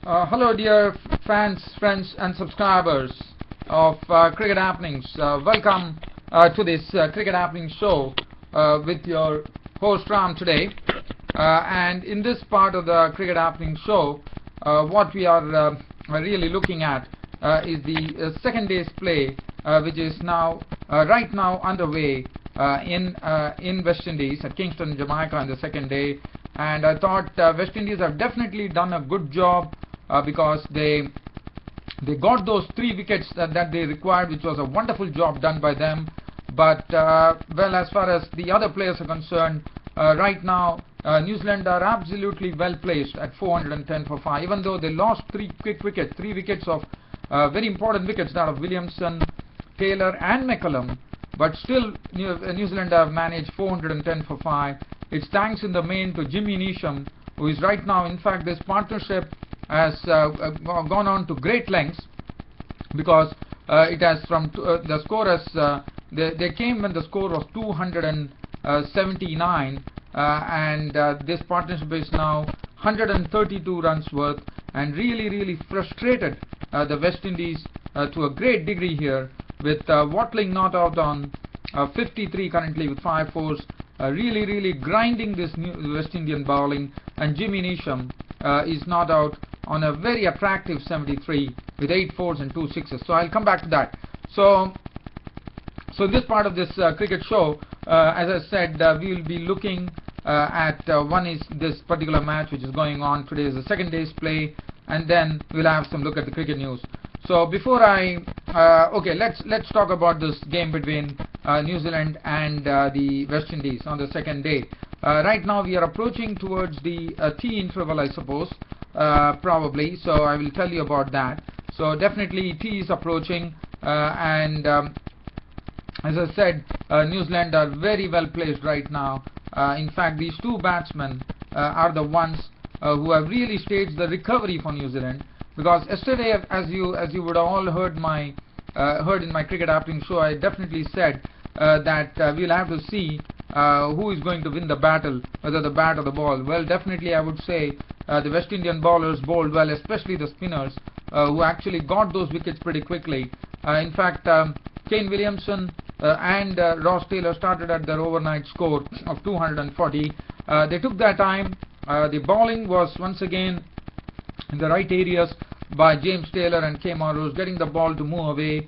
Hello dear fans, friends and subscribers of Cricket Happenings. Welcome to this Cricket Happenings show with your host Ram today. And in this part of the Cricket Happenings show, what we are really looking at is the second day's play, which is now right now underway in West Indies at Kingston, Jamaica, on the second day. And I thought West Indies have definitely done a good job because they got those 3 wickets that they required, which was a wonderful job done by them. But well, as far as the other players are concerned, right now New Zealand are absolutely well placed at 410 for 5, even though they lost 3 wickets of very important wickets, that of Williamson, Taylor and Mcullum. But still New Zealand have managed 410 for 5. It's thanks in the main to Jimmy Neesham, who is right now, in fact this partnership has gone on to great lengths, because it has from the score has they came when the score was 279, and this partnership is now 132 runs worth, and really frustrated the West Indies to a great degree here, with Watling not out on 53 currently with 5 fours, really grinding this West Indian bowling, and Jimmy Neesham is not out on a very attractive 73 with 8 fours and 2 sixes. So I'll come back to that. So this part of this cricket show, as I said, we will be looking at one is this particular match which is going on today, is the second day's play, and then we'll have some look at the cricket news. So before I okay, let's talk about this game between New Zealand and the West Indies on the second day. Right now we are approaching towards the tea interval, I suppose, probably. So I will tell you about that. So definitely tea is approaching, and as I said, New Zealand are very well placed right now. In fact, these 2 batsmen are the ones who have really staged the recovery for New Zealand. Because yesterday, as you would have all heard in my Cricket Happening show, I definitely said that we'll have to see who is going to win the battle, whether the bat or the ball. Well, definitely I would say the West Indian bowlers bowled well, especially the spinners, who actually got those wickets pretty quickly. In fact, Kane Williamson and Ross Taylor started at their overnight score of 240. They took their time. The bowling was once again in the right areas by James Taylor and K. Rose, getting the ball to move away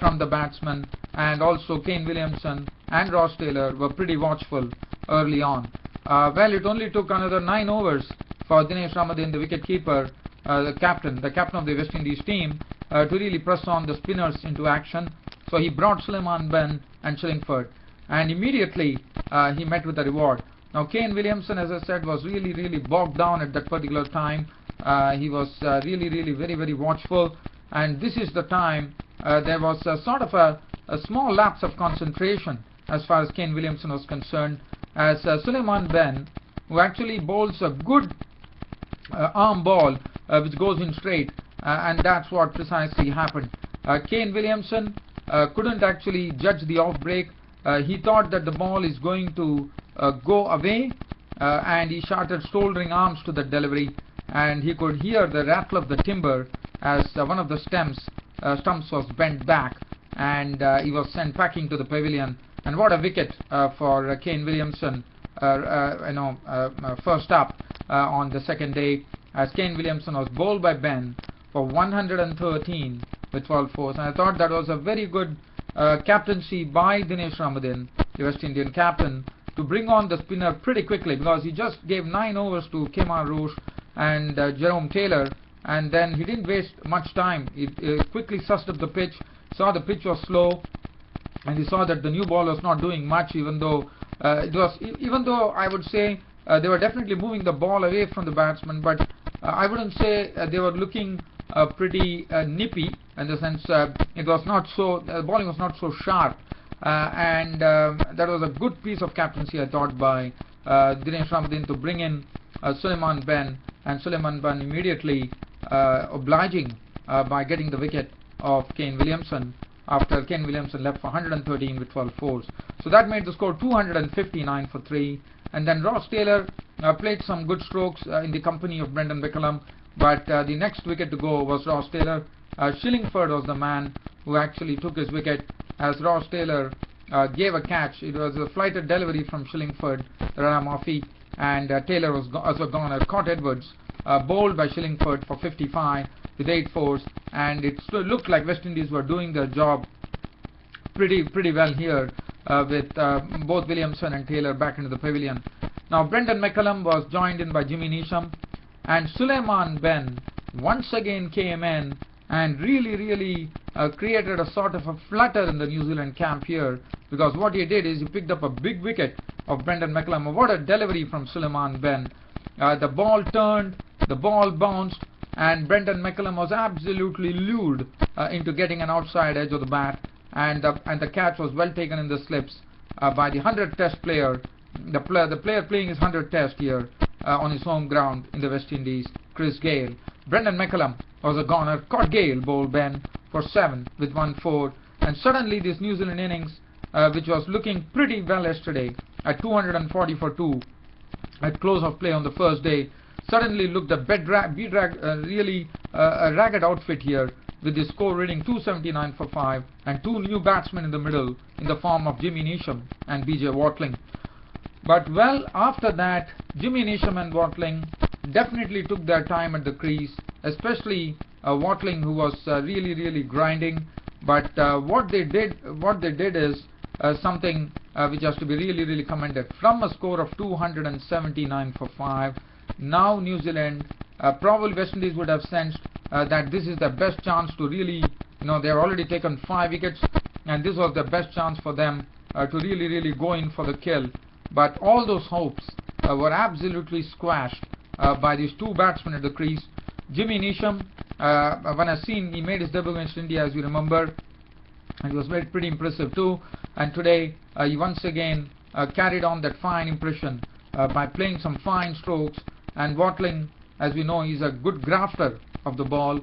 from the batsman, and also Kane Williamson and Ross Taylor were pretty watchful early on. Well, it only took another 9 overs for Dinesh Ramadhan, the wicketkeeper, the captain of the West Indies team, to really press on the spinners into action. So he brought Suleiman Ben and Shillingford, and immediately he met with a reward. Now Kane Williamson, as I said, was really bogged down at that particular time. He was really very watchful, and this is the time there was sort of a small lapse of concentration as far as Kane Williamson was concerned, as Suleiman Ben, who actually bowls a good arm ball which goes in straight, and that's what precisely happened. Kane Williamson couldn't actually judge the off break. He thought that the ball is going to go away, and he started shouldering arms to the delivery, and he could hear the rattle of the timber as one of the stumps was bent back, and he was sent packing to the pavilion. And what a wicket for Kane Williamson, first up on the second day, as Kane Williamson was bowled by Ben for 113 with 12 fours. And I thought that was a very good captaincy by Dinesh Ramadhan, the West Indian captain, to bring on the spinner pretty quickly, because he just gave 9 overs to K. Rose and Jerome Taylor, and then he didn't waste much time. He quickly sussed up the pitch, saw the pitch was slow, and he saw that the new ball was not doing much, even though I would say they were definitely moving the ball away from the batsman, but I wouldn't say they were looking pretty nippy, in the sense it was not so, the bowling was not so sharp, and that was a good piece of captaincy, I thought, by Dinesh Ramadhan to bring in Suleiman Ben, and Suleiman Ben immediately obliging by getting the wicket of Kane Williamson after Kane Williamson left for 113 with 12 fours. So that made the score 259 for 3. And then Ross Taylor played some good strokes in the company of Brendan Mcullum, but the next wicket to go was Ross Taylor. Shillingford was the man who actually took his wicket, as Ross Taylor gave a catch. It was a flighted delivery from Shillingford, Rana Murphy, and Taylor was also gone. Caught Edwards, bowled by Shillingford for 55 with 8 fours, and it looked like West Indies were doing their job pretty well here, with both Williamson and Taylor back into the pavilion. Now Brendan McCullum was joined in by Jimmy Neesham, and Suleiman Ben once again came in and really created a sort of a flutter in the New Zealand camp here, because what he did is he picked up a big wicket of Brendan McCullum. What a delivery from Suleiman Ben. The ball turned, the ball bounced, and Brendan McCullum was absolutely lured into getting an outside edge of the bat, and the catch was well taken in the slips by the 100 test player, the player playing his 100 test here on his home ground in the West Indies, Chris Gale. Brendan McCullum was a goner, caught Gale, bowled Ben for 7 with 1 4, and suddenly this New Zealand innings, which was looking pretty well yesterday at 240 for 2 at close of play on the first day, suddenly looked a really a ragged outfit here, with the score reading 279 for 5 and 2 new batsmen in the middle in the form of Jimmy Neesham and BJ Watling. But well, after that, Jimmy Neesham and Watling definitely took their time at the crease, especially Watling, who was really grinding. But what they did is something which has to be really commended. From a score of 279 for 5, now New Zealand, probably West Indies would have sensed that this is the best chance to really, they have already taken 5 wickets, and this was the best chance for them to really go in for the kill. But all those hopes were absolutely squashed by these 2 batsmen at the crease. Jimmy Neesham, when I seen, he made his debut against India, as you remember, and he was pretty impressive too. And today he once again carried on that fine impression by playing some fine strokes. And Watling, as we know, he's a good grafter of the ball.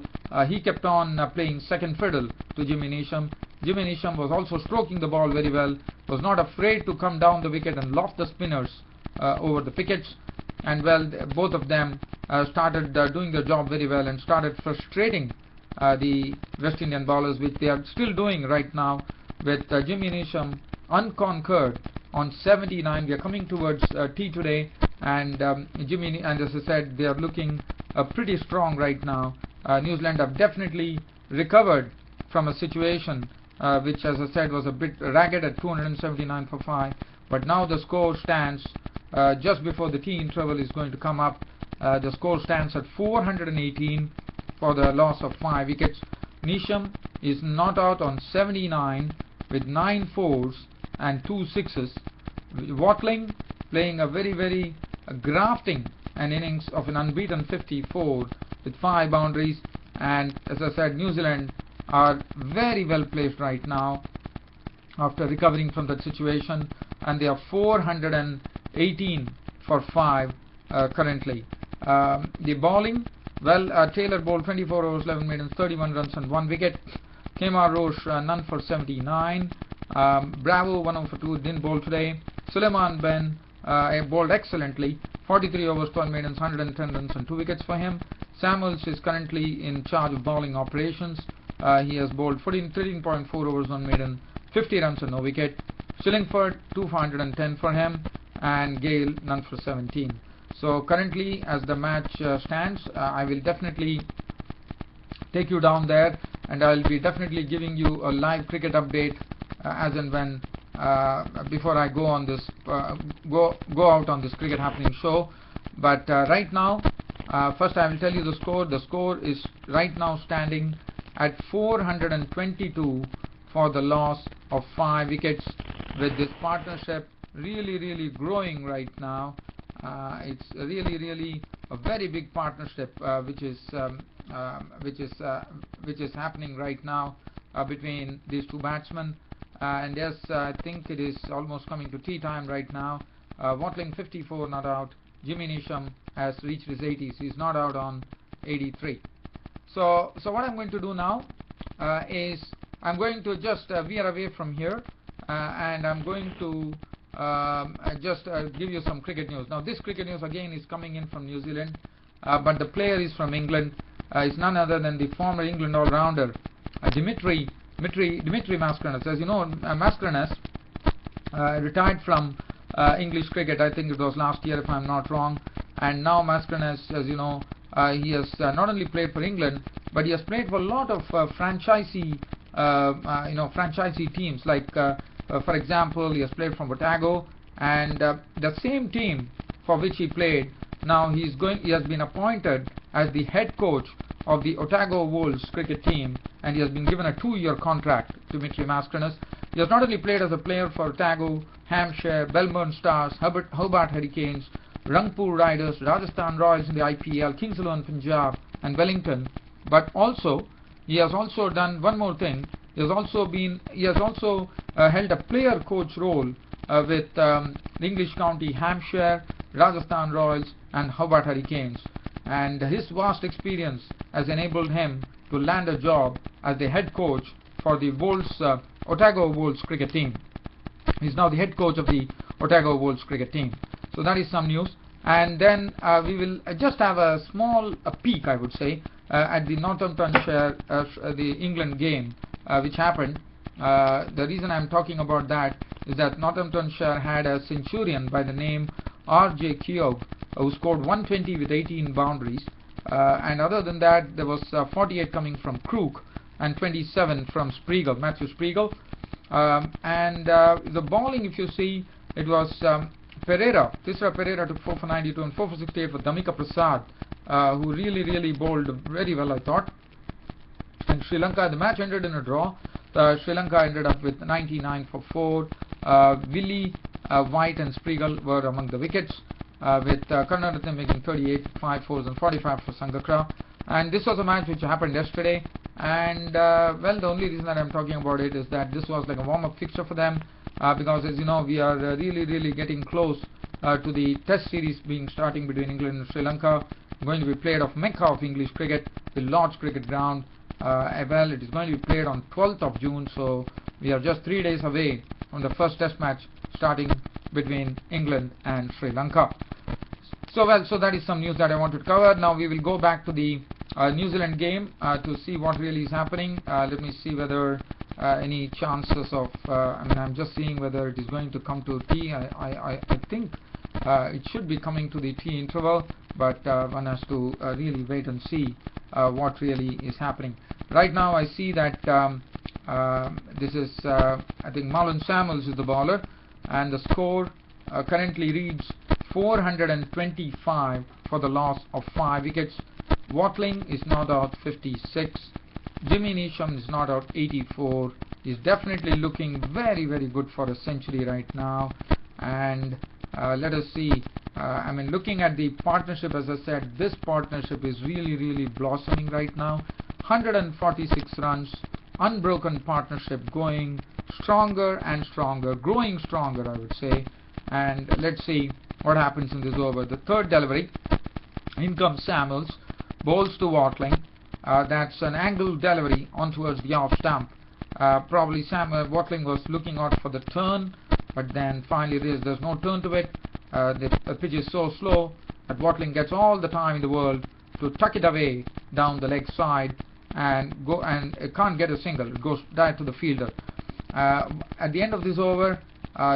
He kept on playing second fiddle to Jimmy Neesham. Jimmy Neesham was also stroking the ball very well, was not afraid to come down the wicket and loft the spinners over the wickets. And well, both of them started doing their job very well and started frustrating the West Indian bowlers, which they are still doing right now, with Jimmy Neesham unconquered on 79. We are coming towards tea today, and Jimmy, and as I said, they are looking pretty strong right now. New Zealand have definitely recovered from a situation which, as I said, was a bit ragged at 279 for 5. But now the score stands, just before the tea interval is going to come up, the score stands at 418 for the loss of 5 wickets. Neesham is not out on 79 with 9 fours and 2 sixes. Watling playing a very grafting an innings of an unbeaten 54 with 5 boundaries. And as I said, New Zealand are very well placed right now after recovering from that situation, and they are 418 for 5 currently. The bowling, well, Taylor bowled 24 overs, 11 maidens, 31 runs and 1 wicket. Kemar Roche none for 79. Bravo 1 over 2, didn't bowl today. Suleiman Ben bowled excellently, 43 overs, 12 maidens, 110 runs and 2 wickets for him. Samuels is currently in charge of bowling operations. He has bowled 13.4 overs, 1 maiden, 50 runs and no wicket. Shillingford 2 for 110 for him, and Gale none for 17. So currently, as the match stands, I will definitely take you down there, and I will be definitely giving you a live cricket update as and when before I go on this go out on this cricket happening show. But right now, first I will tell you the score. The score is right now standing at 422 for the loss of 5 wickets, with this partnership really growing right now. It's really a very big partnership which is happening right now between these 2 batsmen. And yes, I think it is almost coming to tea time right now. Watling 54 not out. Jimmy Neesham has reached his 80s. He's not out on 83. So what I'm going to do now is I'm going to just veer away from here, and I'm going to just give you some cricket news. Now this cricket news again is coming in from New Zealand, but the player is from England. Is none other than the former England all-rounder Dimitri Mascarenhas. As you know, Mascarenhas retired from English cricket. I think it was last year, if I'm not wrong. And now Mascarenhas, as you know, he has not only played for England, but he has played for a lot of franchisee teams. Like, for example, he has played from Otago, and the same team for which he played. Now he has been appointed as the head coach of the Otago Wolves cricket team, and he has been given a 2-year contract to Dimitri Mascarenhas. He has not only played as a player for Otago, Hampshire, Belmont Stars, Hobart Hurricanes, Rangpur Riders, Rajasthan Royals in the IPL, Kings and Punjab, and Wellington, but also he has also done one more thing. He has also held a player coach role with the English County Hampshire, Rajasthan Royals, and Hobart Hurricanes, and his vast experience has enabled him to land a job as the head coach for the Otago Wolves cricket team. He's now the head coach of the Otago Wolves cricket team. So that is some news. And then we will just have a small peek, I would say, at the Northamptonshire, the England game which happened. The reason I'm talking about that is that Northamptonshire had a centurion by the name R.J. Keogh, who scored 120 with 18 boundaries. And other than that, there was 48 coming from Crook and 27 from Matthew Spriegel. And the bowling, if you see, it was Tisra Pereira took 4 for 92 and 4 for 68 for Damika Prasad, who really bowled very well, I thought. And Sri Lanka, the match ended in a draw. Sri Lanka ended up with 99 for 4. Willie, White and Spriegel were among the wickets, with Karunaratne making 38, 5 fours and 45 for Sangakkara. And this was a match which happened yesterday, and well, the only reason that I'm talking about it is that this was like a warm-up fixture for them, because as you know, we are really getting close to the test series starting between England and Sri Lanka, going to be played off Mecca of English cricket, the Lord's Cricket Ground. Well, it is going to be played on 12th of June, so we are just 3 days away from the first test match starting between England and Sri Lanka. So that is some news that I wanted to cover. Now we will go back to the New Zealand game to see what really is happening. Let me see whether any chances of I'm just seeing whether it is going to come to tea. I think it should be coming to the tea interval, but one has to really wait and see what really is happening. Right now I see that this is I think Marlon Samuels is the bowler, and the score currently reads 425 for the loss of 5 wickets. Watling is not out 56. Jimmy Neesham is not out 84. He's definitely looking very good for a century right now. And let us see. Looking at the partnership, as I said, this partnership is really blossoming right now. 146 runs, unbroken partnership, going stronger and stronger, growing stronger, I would say. And let's see what happens in this over. The third delivery, in comes Samuels, bowls to Watling. That's an angled delivery on towards the off stump. Probably Watling was looking out for the turn, but then finally there's no turn to it. The pitch is so slow that Watling gets all the time in the world to tuck it away down the leg side and go, and it can't get a single. It goes direct to the fielder. At the end of this over,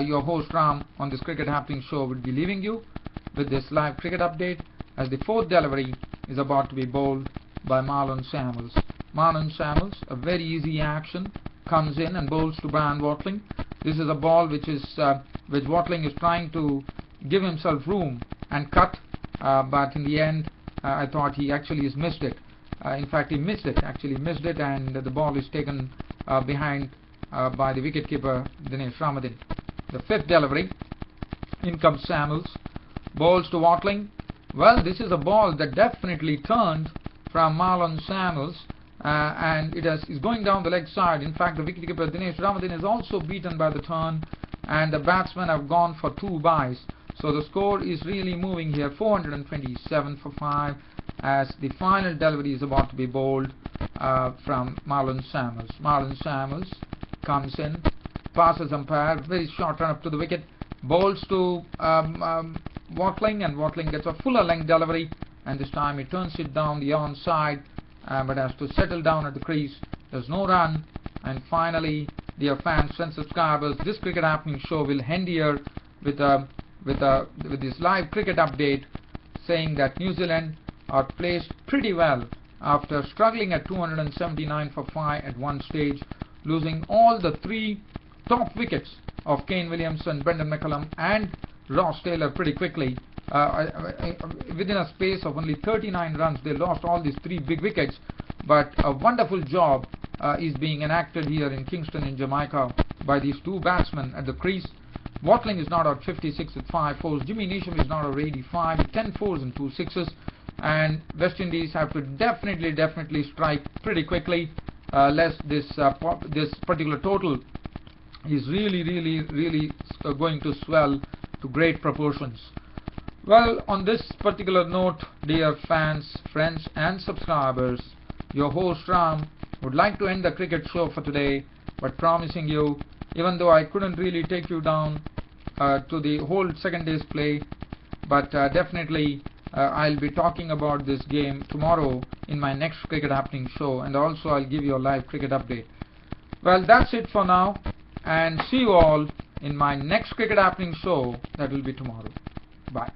your host Ram on this Cricket Happening show will be leaving you with this live cricket update, as the fourth delivery is about to be bowled by Marlon Samuels. Marlon Samuels, a very easy action, comes in and bowls to Brian Watling. This is a ball which Watling is trying to give himself room and cut, but in the end I thought he actually has missed it. In fact, he missed it, and the ball is taken behind by the wicketkeeper Dinesh Ramadhin. The fifth delivery, in comes Samuels, bowls to Watling. Well, this is a ball that definitely turned from Marlon Samuels, and it is going down the leg side. In fact, the wicketkeeper Dinesh Ramadhin is also beaten by the turn, and the batsmen have gone for 2 byes. So the score is really moving here, 427 for 5, as the final delivery is about to be bowled from Marlon Samuels. Marlon Samuels comes in, passes umpire, very short run up to the wicket, bowls to Watling, and Watling gets a fuller length delivery and this time he turns it down the onside, but has to settle down at the crease. There's no run, and finally, dear fans, friends, subscribers, this Cricket Happening show will end here with this live cricket update saying that New Zealand are placed pretty well after struggling at 279 for 5 at one stage, losing all the 3 top wickets of Kane Williamson, Brendan McCullum and Ross Taylor pretty quickly. Within a space of only 39 runs, they lost all these 3 big wickets, but a wonderful job is being enacted here in Kingston in Jamaica by these 2 batsmen at the crease. Watling is not out 56 with 5 fours. Jimmy Neesham is not out 85 with 10 fours and 2 sixes. And West Indies have to definitely strike pretty quickly, lest this particular total is really going to swell to great proportions. Well, on this particular note, dear fans, friends and subscribers, your host Ram would like to end the cricket show for today, but promising you, even though I couldn't really take you down to the whole second day's play, but definitely I'll be talking about this game tomorrow in my next Cricket Happening show, and also I'll give you a live cricket update. Well, that's it for now, and see you all in my next Cricket Happening show that will be tomorrow. Bye.